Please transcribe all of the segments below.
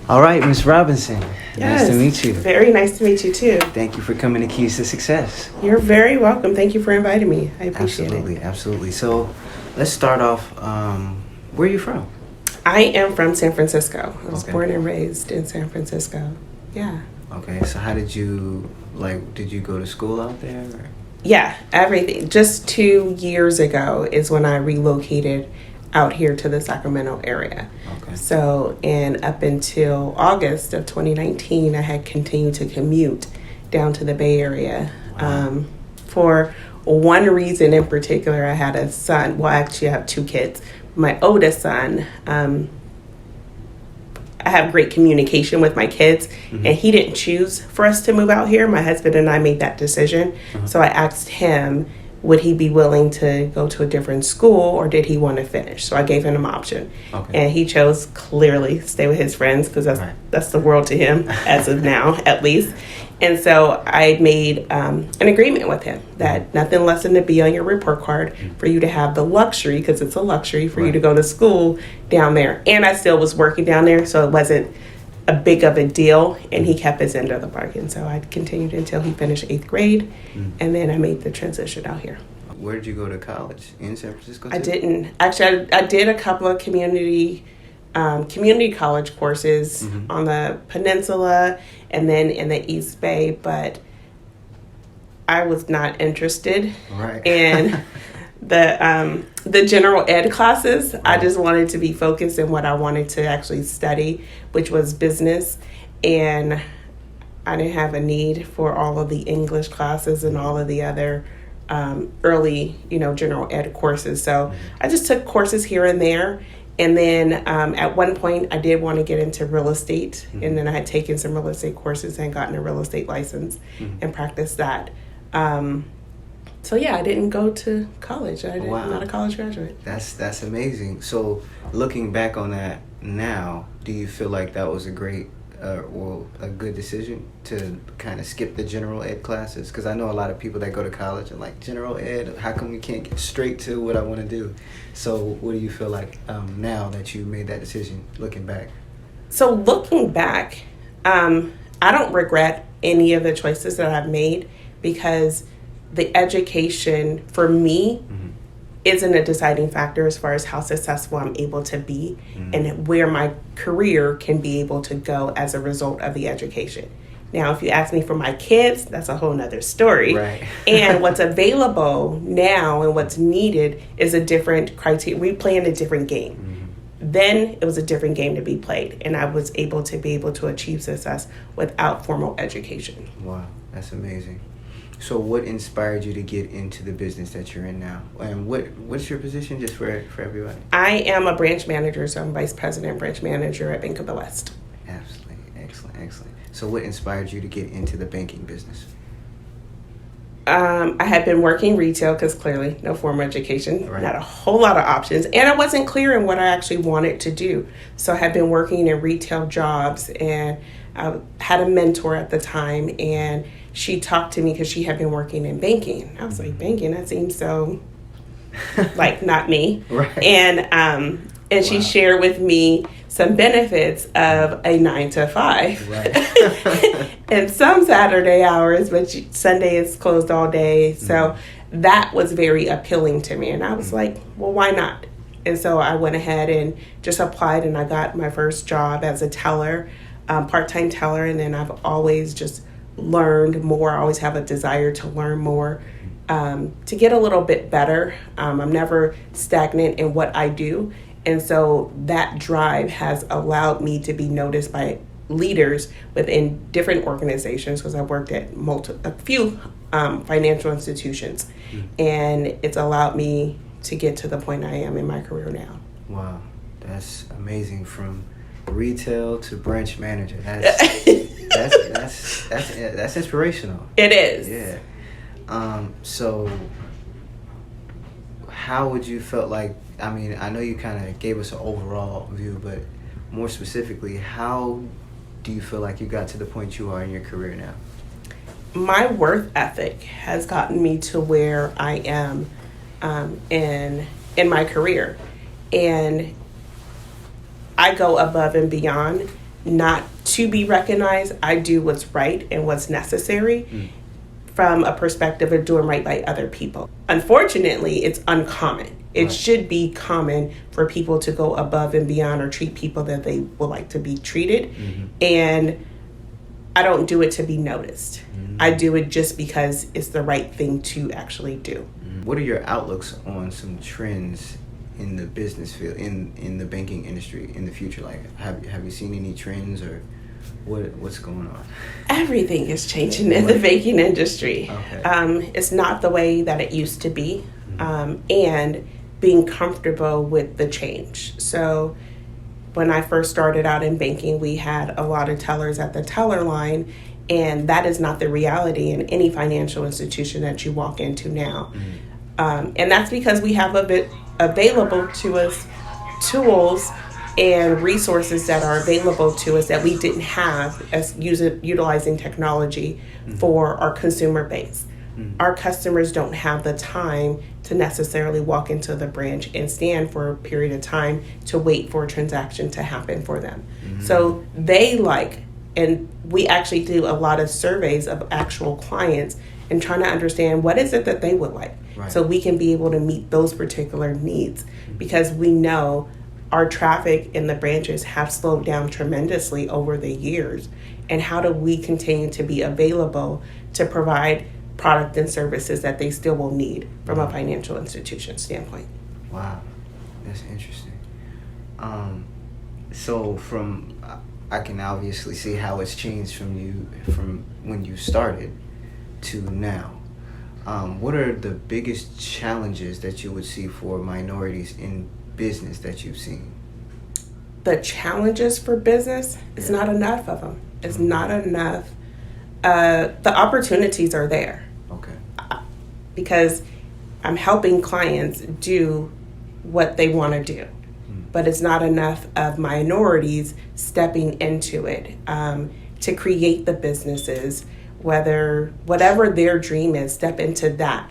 All right, Miss Robinson. Yes, nice to meet you. Very nice to meet you too. Thank you for coming to Keys to Success. You're very welcome. Thank you for inviting me. I appreciate it. Absolutely. So let's start off. Where are you from? I am from San Francisco. I was born and raised in San Francisco. Yeah. Okay. So how did you go to school out there? Or? Yeah, everything. Just 2 years ago is when I relocated out here to the Sacramento area. Okay. So, and up until August of 2019, I had continued to commute down to the Bay Area. Wow. For one reason in particular, I had a son. Well, actually, I have 2 kids. My oldest son, I have great communication with my kids, and he didn't choose for us to move out here. My husband and I made that decision. So I asked him, would he be willing to go to a different school, or did he want to finish? So I gave him an option. Okay. And he chose clearly stay with his friends, because that's the world to him as of now, at least. And so I made an agreement with him that nothing less than to be on your report card for you to have the luxury, because it's a luxury for you to go to school down there. And I still was working down there, so it wasn't a big of a deal, and he kept his end of the bargain. So I continued until he finished 8th grade, and then I made the transition out here. Where did you go to college? In San Francisco too? I didn't. Actually, I did a couple of community college courses on the peninsula and then in the East Bay, but I was not interested in the general ed classes. I just wanted to be focused in what I wanted to actually study, which was business, and I didn't have a need for all of the English classes and all of the other early, general ed courses. So I just took courses here and there. And then at one point, I did want to get into real estate. And then I had taken some real estate courses and gotten a real estate license and practiced that. So yeah, I didn't go to college. I'm not a college graduate. That's amazing. So looking back on that now, do you feel like that was a great a good decision to kind of skip the general ed classes? Because I know a lot of people that go to college and like, general ed, how come we can't get straight to what I want to do? So what do you feel like now that you made that decision, looking back? So looking back, I don't regret any of the choices that I've made, because the education for me isn't a deciding factor as far as how successful I'm able to be and where my career can be able to go as a result of the education. Now, if you ask me for my kids, that's a whole nother story. Right. And what's available now and what's needed is a different criteria. We play in a different game. Then it was a different game to be played, and I was able to achieve success without formal education. Wow, that's amazing. So what inspired you to get into the business that you're in now? And what's your position, just for everybody? I am a branch manager, so I'm vice president branch manager at Bank of the West. Absolutely. Excellent. So what inspired you to get into the banking business? I had been working retail, because clearly no formal education, not a whole lot of options. And I wasn't clear in what I actually wanted to do. So I had been working in retail jobs, and I had a mentor at the time, and she talked to me because she had been working in banking. I was like, banking, that seems so like not me. Right. And she shared with me some benefits of a 9 to 5. Right. And some Saturday hours, but Sunday is closed all day. So that was very appealing to me. And I was like, well, why not? And so I went ahead and just applied, and I got my first job as a teller, part-time teller. And then I've always just learned more. I always have a desire to learn more, to get a little bit better. I'm never stagnant in what I do. And so that drive has allowed me to be noticed by leaders within different organizations, because I've worked at a few financial institutions. And it's allowed me to get to the point I am in my career now. Wow, that's amazing. From retail to branch manager. That's inspirational. It is. Yeah. So how would you felt like, I mean, I know you kind of gave us an overall view, but more specifically, how do you feel like you got to the point you are in your career now? My work ethic has gotten me to where I am in my career, and I go above and beyond, not to be recognized. I do what's right and what's necessary from a perspective of doing right by other people. Unfortunately, it's uncommon. It Right. should be common for people to go above and beyond or treat people that they would like to be treated. And I don't do it to be noticed. I do it just because it's the right thing to actually do. What are your outlooks on some trends in the business field, in the banking industry in the future? Like, have you seen any trends, or what's going on? Everything is changing in the banking industry. Okay. It's not the way that it used to be, and being comfortable with the change. So when I first started out in banking, we had a lot of tellers at the teller line, and that is not the reality in any financial institution that you walk into now. And that's because we have a bit available to us tools and resources that are available to us that we didn't have as utilizing technology for our consumer base. Our customers don't have the time to necessarily walk into the branch and stand for a period of time to wait for a transaction to happen for them. So they and we actually do a lot of surveys of actual clients and trying to understand what is it that they would like. Right. So we can be able to meet those particular needs, because we know our traffic in the branches have slowed down tremendously over the years. And how do we continue to be available to provide product and services that they still will need from a financial institution standpoint? Wow, that's interesting. So I can obviously see how it's changed from when you started to now. What are the biggest challenges that you would see for minorities in business that you've seen? The challenges for business, it's not enough of them. It's not enough. The opportunities are there. Okay. Because I'm helping clients do what they want to do. But it's not enough of minorities stepping into it to create the businesses, whatever their dream is, step into that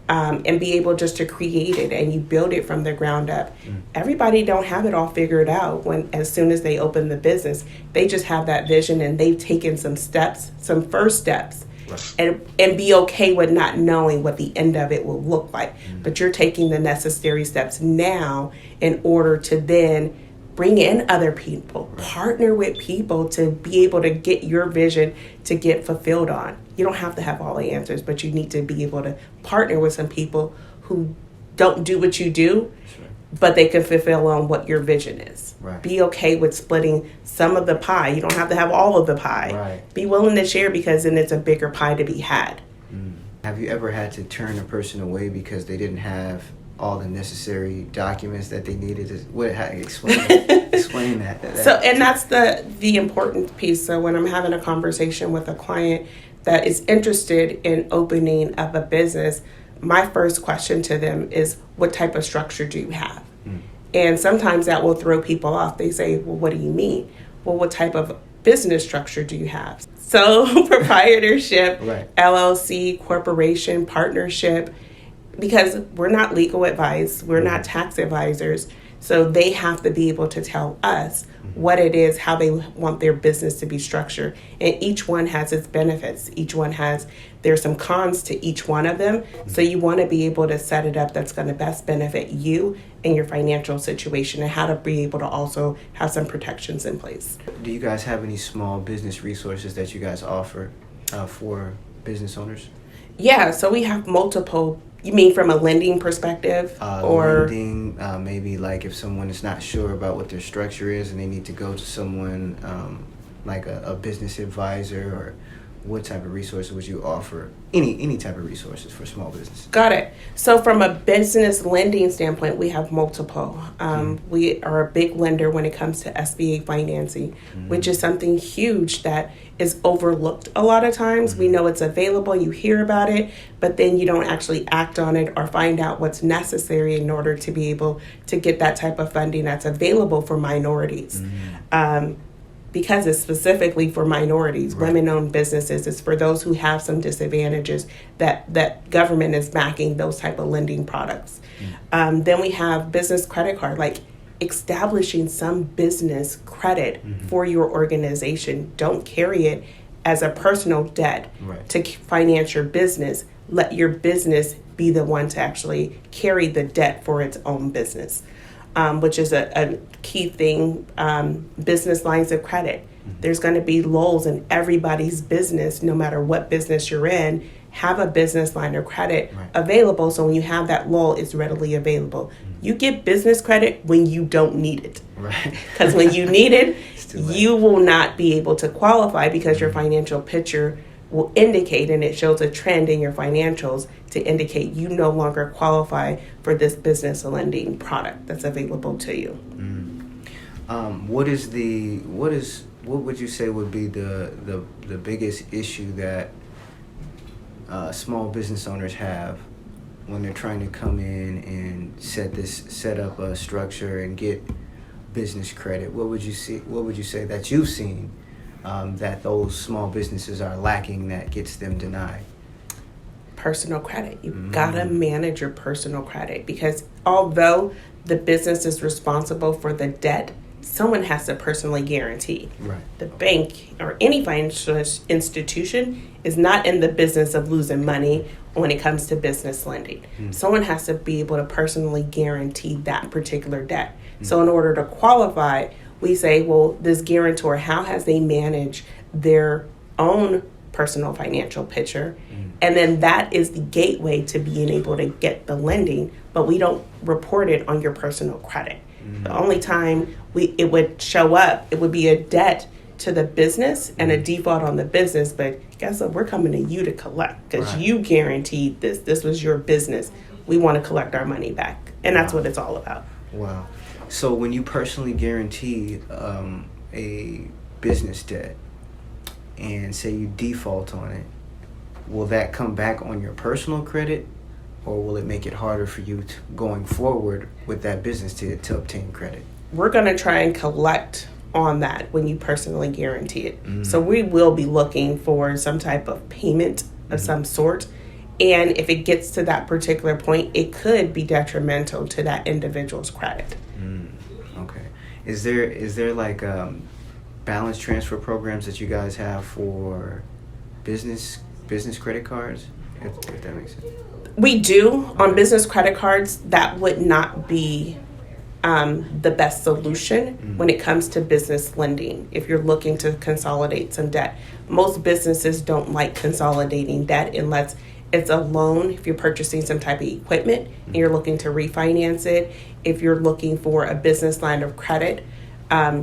and be able just to create it, and you build it from the ground up. Everybody don't have it all figured out as soon as they open the business. They just have that vision, and they've taken some first steps. Right. And be okay with not knowing what the end of it will look like. But you're taking the necessary steps now in order to then bring in other people, partner with people to be able to get your vision to get fulfilled on. You don't have to have all the answers, but you need to be able to partner with some people who don't do what you do, but they can fulfill on what your vision is. Right. Be okay with splitting some of the pie. You don't have to have all of the pie. Right. Be willing to share, because then it's a bigger pie to be had. Have you ever had to turn a person away because they didn't have all the necessary documents that they needed? Explain that. So, and that's the important piece. So when I'm having a conversation with a client that is interested in opening up a business, my first question to them is, what type of structure do you have? And sometimes that will throw people off. They say, well, what do you mean? Well, what type of business structure do you have? So proprietorship, Right. LLC, corporation, partnership, because we're not legal advice, we're not tax advisors. So they have to be able to tell us what it is, how they want their business to be structured. And each one has its benefits. There's some cons to each one of them. So you want to be able to set it up that's going to best benefit you and your financial situation, and how to be able to also have some protections in place. Do you guys have any small business resources that you guys offer for business owners? Yeah, so we have multiple. You mean from a lending perspective? Or lending, maybe like if someone is not sure about what their structure is and they need to go to someone like a business advisor, or what type of resources would you offer? Any type of resources for small businesses? Got it. So from a business lending standpoint, we have multiple. We are a big lender when it comes to SBA financing, which is something huge that is overlooked a lot of times. We know it's available, you hear about it, but then you don't actually act on it or find out what's necessary in order to be able to get that type of funding that's available for minorities. Because it's specifically for minorities, right. Women-owned businesses. It's for those who have some disadvantages that government is backing those type of lending products. Then we have business credit card, like establishing some business credit for your organization. Don't carry it as a personal debt to finance your business. Let your business be the one to actually carry the debt for its own business. Which is a key thing, business lines of credit. There's going to be lulls in everybody's business, no matter what business you're in. Have a business line of credit available, so when you have that lull, it's readily available. You get business credit when you don't need it. Because when you need it, you will not be able to qualify because your financial picture will indicate, and it shows a trend in your financials to indicate you no longer qualify for this business lending product that's available to you. What would you say would be the biggest issue that small business owners have when they're trying to come in and set up a structure and get business credit? What would you say that you've seen that those small businesses are lacking that gets them denied? Personal credit. You've got to manage your personal credit, because although the business is responsible for the debt, someone has to personally guarantee. The bank or any financial institution is not in the business of losing money when it comes to business lending. Someone has to be able to personally guarantee that particular debt. So in order to qualify, we say, well, this guarantor, how has they managed their own personal financial picture? And then that is the gateway to being able to get the lending, but we don't report it on your personal credit. The only time it would show up, it would be a debt to the business and a default on the business, but guess what? We're coming to you to collect because you guaranteed this. This was your business. We want to collect our money back. And that's what it's all about. Wow. So when you personally guarantee a business debt and say you default on it, will that come back on your personal credit, or will it make it harder for you going forward with that business to obtain credit? We're going to try and collect on that when you personally guarantee it. So we will be looking for some type of payment of some sort. And if it gets to that particular point, it could be detrimental to that individual's credit. Okay. Is there like balance transfer programs that you guys have for business credit cards? If that makes sense. We do. On business credit cards, that would not be the best solution when it comes to business lending. If you're looking to consolidate some debt, most businesses don't like consolidating debt unless it's a loan. If you're purchasing some type of equipment and you're looking to refinance it, if you're looking for a business line of credit,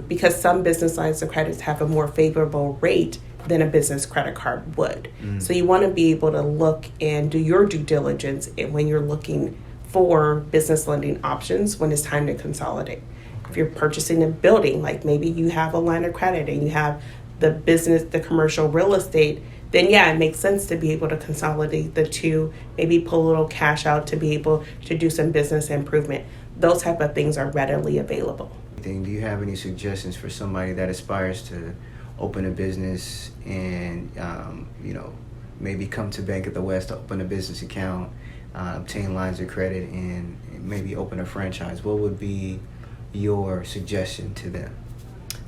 because some business lines of credit have a more favorable rate than a business credit card would. So you want to be able to look and do your due diligence when you're looking for business lending options when it's time to consolidate. If you're purchasing a building, like maybe you have a line of credit and you have the commercial real estate, then yeah, it makes sense to be able to consolidate the two, maybe pull a little cash out to be able to do some business improvement. Those type of things are readily available. Do you have any suggestions for somebody that aspires to open a business and maybe come to Bank of the West to open a business account, obtain lines of credit, and maybe open a franchise? What would be your suggestion to them?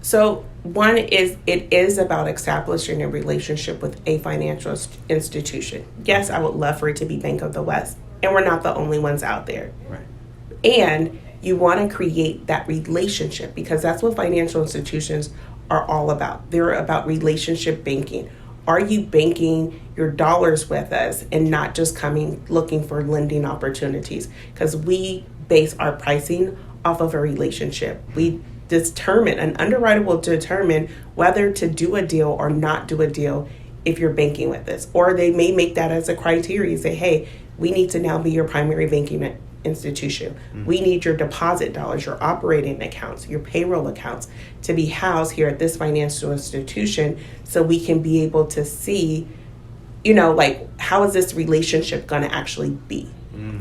So one is, it is about establishing a relationship with a financial institution. Yes, I would love for it to be Bank of the West, and we're not the only ones out there. And you want to create that relationship, because that's what financial institutions are all about. They're about relationship banking. Are you banking your dollars with us and not just looking for lending opportunities? Because we base our pricing off of a relationship. An underwriter will determine whether to do a deal or not do a deal if you're banking with us. Or they may make that as a criteria, say, hey, we need to now be your primary banking institution. We need your deposit dollars, your operating accounts, your payroll accounts to be housed here at this financial institution, so we can be able to see, like, how is this relationship going to actually be?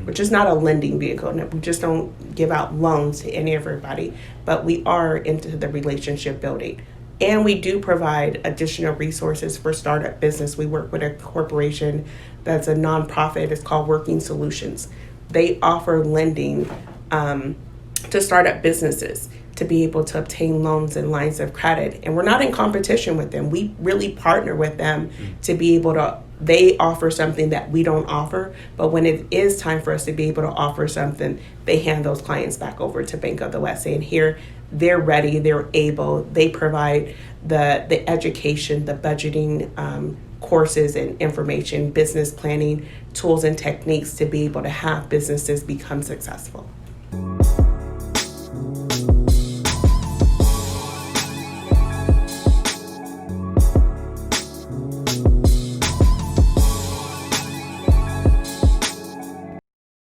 Which is not a lending vehicle. We just don't give out loans to everybody, but we are into the relationship building. And we do provide additional resources for startup business. We work with a corporation that's a nonprofit. It's called Working Solutions. They offer lending to startup businesses to be able to obtain loans and lines of credit. And we're not in competition with them. We really partner with them to be able to, they offer something that we don't offer, but when it is time for us to be able to offer something, they hand those clients back over to Bank of the West, saying, here, they're ready, they're able, they provide the education, the budgeting courses and information, business planning, tools and techniques to be able to have businesses become successful.